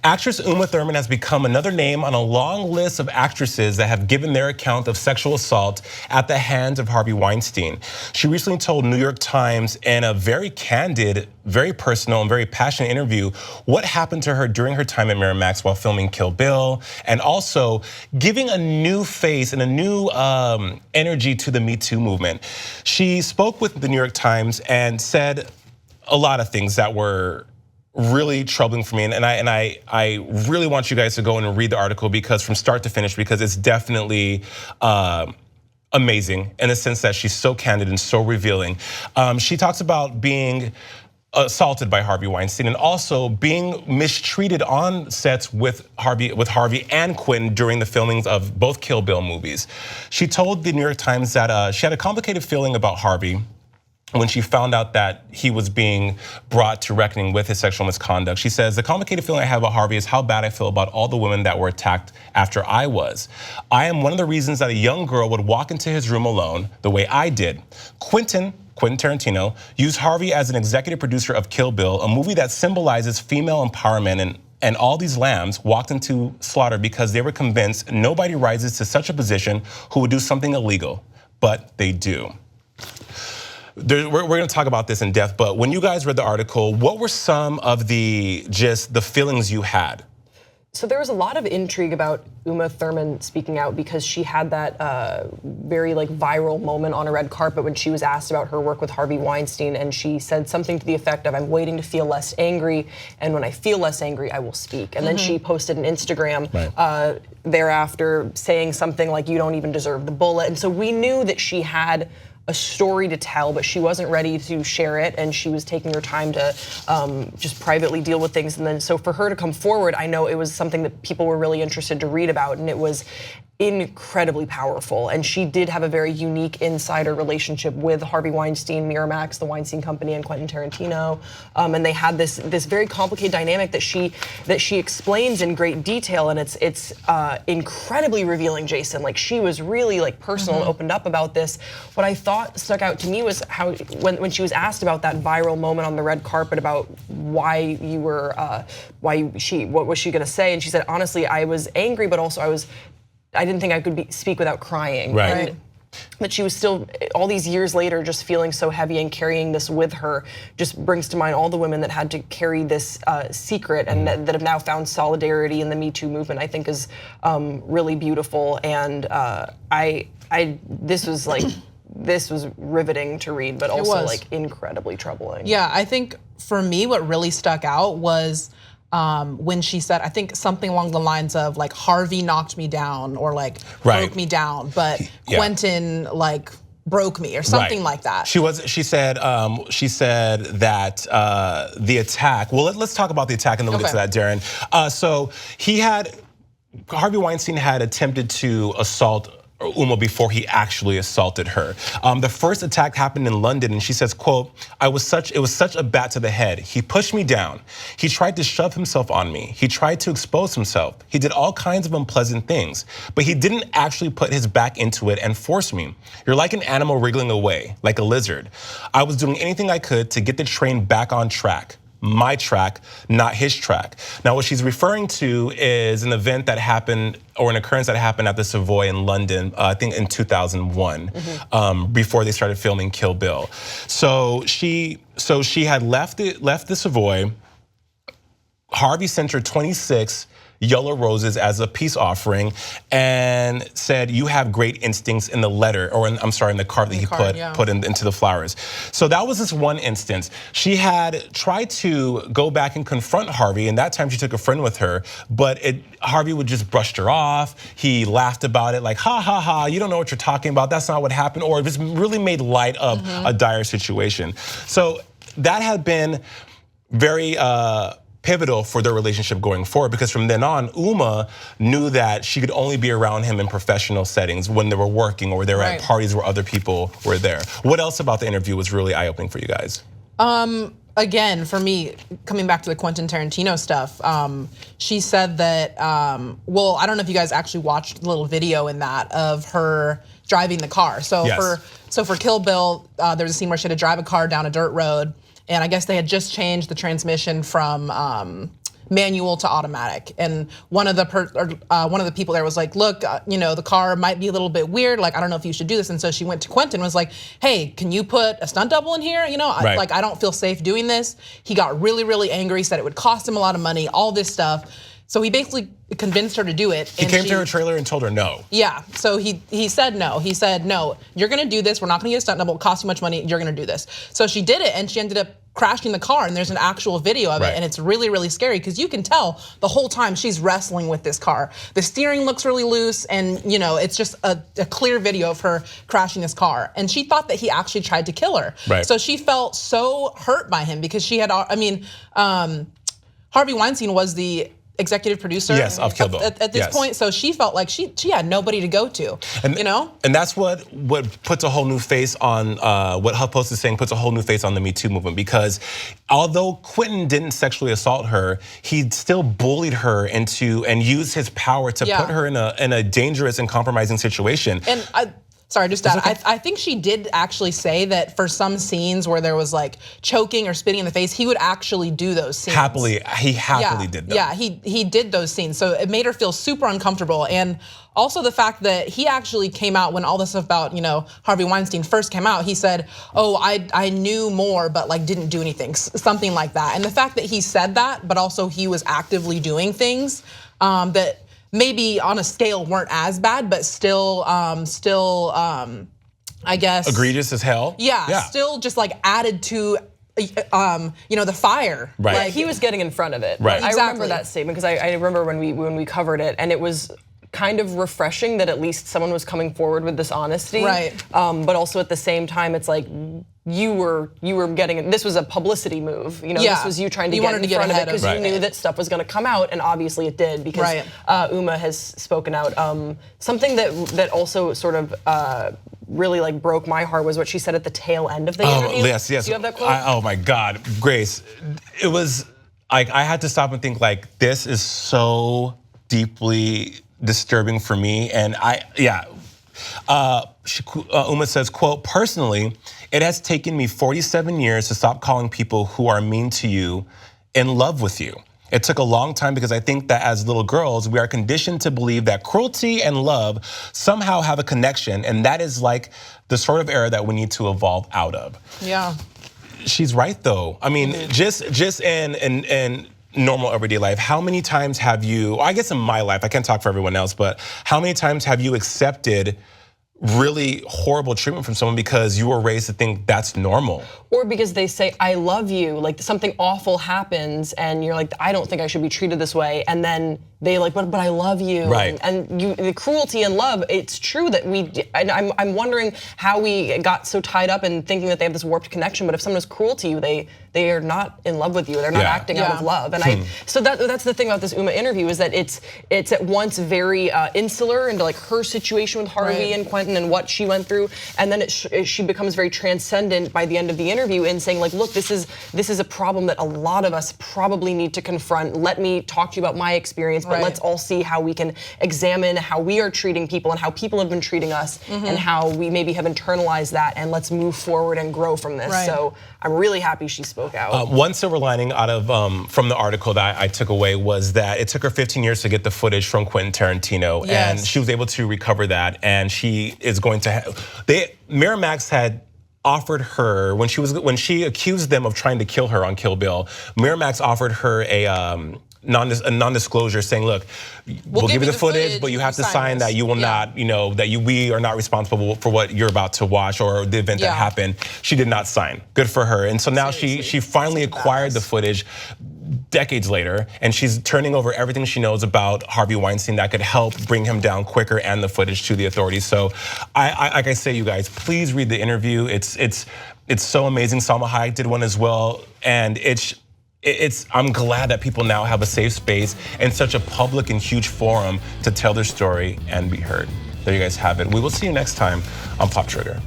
Actress Uma Thurman has become another name on a long list of actresses that have given their account of sexual assault at the hands of Harvey Weinstein. She recently told New York Times in a very candid, very personal, and very passionate interview what happened to her during her time at Miramax while filming Kill Bill, and also giving a new face and a new energy to the Me Too movement. She spoke with the New York Times and said a lot of things that were really troubling for me, and I really want you guys to go and read the article, because from start to finish, because it's definitely amazing in the sense that she's so candid and so revealing. She talks about being assaulted by Harvey Weinstein and also being mistreated on sets with Harvey and Quentin during the filmings of both Kill Bill movies. She told the New York Times that she had a complicated feeling about Harvey when she found out that he was being brought to reckoning with his sexual misconduct. She says, the complicated feeling I have about Harvey is how bad I feel about all the women that were attacked after I was. I am one of the reasons that a young girl would walk into his room alone the way I did. Quentin Tarantino used Harvey as an executive producer of Kill Bill, a movie that symbolizes female empowerment, and all these lambs walked into slaughter because they were convinced nobody rises to such a position who would do something illegal, but they do. We're going to talk about this in depth, but when you guys read the article, what were some of the feelings you had? So there was a lot of intrigue about Uma Thurman speaking out because she had that very viral moment on a red carpet when she was asked about her work with Harvey Weinstein, and she said something to the effect of, I'm waiting to feel less angry, and when I feel less angry, I will speak. And then she posted an Instagram thereafter saying something like, you don't even deserve the bullet. And so we knew that she had a story to tell, but she wasn't ready to share it, and she was taking her time to just privately deal with things. And then so for her to come forward, I know it was something that people were really interested to read about, and it was incredibly powerful. And she did have a very unique insider relationship with Harvey Weinstein, Miramax, the Weinstein Company, and Quentin Tarantino. And they had this very complicated dynamic that she explains in great detail, and it's incredibly revealing, Jason. Like, she was really personal and opened up about this. What I thought stuck out to me was how when she was asked about that viral moment on the red carpet about why you were what was she gonna say, and she said, honestly, I was angry, but also I didn't think I could speak without crying. Right. But she was still, all these years later, just feeling so heavy and carrying this with her just brings to mind all the women that had to carry this secret and that have now found solidarity in the Me Too movement. I think is really beautiful, and this was riveting to read, but also incredibly troubling. Yeah, I think for me, what really stuck out was when she said, I think something along the lines of Harvey knocked me down or broke me down, but Quentin broke me or something like that. She said that the attack. Well, let's talk about the attack and then we'll get to that, Daron. So Harvey Weinstein had attempted to assault Uma before he actually assaulted her. The first attack happened in London, and she says, quote, it was such a bat to the head. He pushed me down. He tried to shove himself on me. He tried to expose himself. He did all kinds of unpleasant things, but he didn't actually put his back into it and force me. You're like an animal wriggling away, like a lizard. I was doing anything I could to get the train back on track. My track, not his track. Now, what she's referring to is an event that happened, or an occurrence that happened at the Savoy in London, I think in 2001, before they started filming Kill Bill. So she had left the Savoy. Harvey sent her 26 yellow roses as a peace offering, and said, you have great instincts in the letter, or in the card that he put into the flowers. So that was this one instance. She had tried to go back and confront Harvey, and that time she took a friend with her, but Harvey would just brush her off. He laughed about it like, ha ha ha, you don't know what you're talking about, that's not what happened, or just really made light of a dire situation. So that had been very pivotal for their relationship going forward, because from then on, Uma knew that she could only be around him in professional settings when they were working or they were at parties where other people were there. What else about the interview was really eye-opening for you guys? Again, for me, coming back to the Quentin Tarantino stuff, she said that, well, I don't know if you guys actually watched the little video in that of her driving the car. So for Kill Bill, there's a scene where she had to drive a car down a dirt road, and I guess they had just changed the transmission from manual to automatic. And one of the people there was like, look, the car might be a little bit weird. Like, I don't know if you should do this. And so she went to Quentin and was like, hey, can you put a stunt double in here? I don't feel safe doing this. He got really, really angry, said it would cost him a lot of money, all this stuff. So he basically convinced her to do it. He came to her trailer and told her no. Yeah, so he said no. He said, no, you're gonna do this. We're not gonna get a stunt double. It costs you much money. You're gonna do this. So she did it, and she ended up crashing the car, and there's an actual video of it, and it's really, really scary because you can tell the whole time she's wrestling with this car. The steering looks really loose, and it's just a clear video of her crashing this car. And she thought that he actually tried to kill her. Right. So she felt so hurt by him because she had, Harvey Weinstein was the executive producer of Kill Bill at this point, so she felt like she had nobody to go to, And that's what puts a whole new face on what HuffPost is saying, puts a whole new face on the Me Too movement, because although Quentin didn't sexually assault her, he still bullied her and used his power to put her in a dangerous and compromising situation. And sorry, just that. I think she did actually say that for some scenes where there was like choking or spitting in the face, he would actually do those scenes. He happily did them. Yeah, he did those scenes. So it made her feel super uncomfortable. And also the fact that he actually came out when all this stuff about, Harvey Weinstein first came out, he said, oh, I knew more, but like didn't do anything, something like that. And the fact that he said that, but also he was actively doing things that maybe on a scale weren't as bad, but still, I guess egregious as hell. Yeah, still just like added to, the fire. Right. Like he was getting in front of it. Right. I remember that statement because I remember when we covered it, and it was kind of refreshing that at least someone was coming forward with this honesty. Right. But also at the same time, it's like you were getting, this was a publicity move. This was you trying to get in front of it because you knew that stuff was going to come out, and obviously it did because Uma has spoken out. Something that also sort of really like broke my heart was what she said at the tail end of the interview. Yes. Do you have that quote? Oh my God, Grace, it was like I had to stop and think like this is so deeply disturbing for me, and Uma says, quote, personally, it has taken me 47 years to stop calling people who are mean to you in love with you. It took a long time because I think that as little girls, we are conditioned to believe that cruelty and love somehow have a connection, and that is like the sort of era that we need to evolve out of. Yeah. She's right though. I mean, just in normal everyday life, how many times have you, I guess in my life, I can't talk for everyone else, but how many times have you accepted really horrible treatment from someone because you were raised to think that's normal? Or because they say, I love you, like something awful happens and you're like, I don't think I should be treated this way. And then they like, but I love you. Right. And the cruelty and love, it's true that I'm wondering how we got so tied up in thinking that they have this warped connection, but if someone is cruel to you, they are not in love with you, they're not acting out of love. And so that's the thing about this Uma interview is that it's at once very insular into like her situation with Harvey and Quentin and what she went through, and then she becomes very transcendent by the end of the interview in saying like, look, this is a problem that a lot of us probably need to confront. Let me talk to you about my experience, but let's all see how we can examine how we are treating people and how people have been treating us and how we maybe have internalized that, and let's move forward and grow from this. So I'm really happy she spoke out. One silver lining out of from the article that I took away was that it took her 15 years to get the footage from Quentin Tarantino, and she was able to recover that, and she is going to Miramax had offered her when she accused them of trying to kill her on Kill Bill. Miramax offered her a non-disclosure saying, look, we'll give you the footage, but you have to sign that you will not, we are not responsible for what you're about to watch or the event that happened. She did not sign. Good for her. And so now she finally acquired the footage decades later, and she's turning over everything she knows about Harvey Weinstein that could help bring him down quicker and the footage to the authorities. So like I say, you guys, please read the interview. It's so amazing. Salma Hayek did one as well, and I'm glad that people now have a safe space and such a public and huge forum to tell their story and be heard. There you guys have it. We will see you next time on Pop Trigger.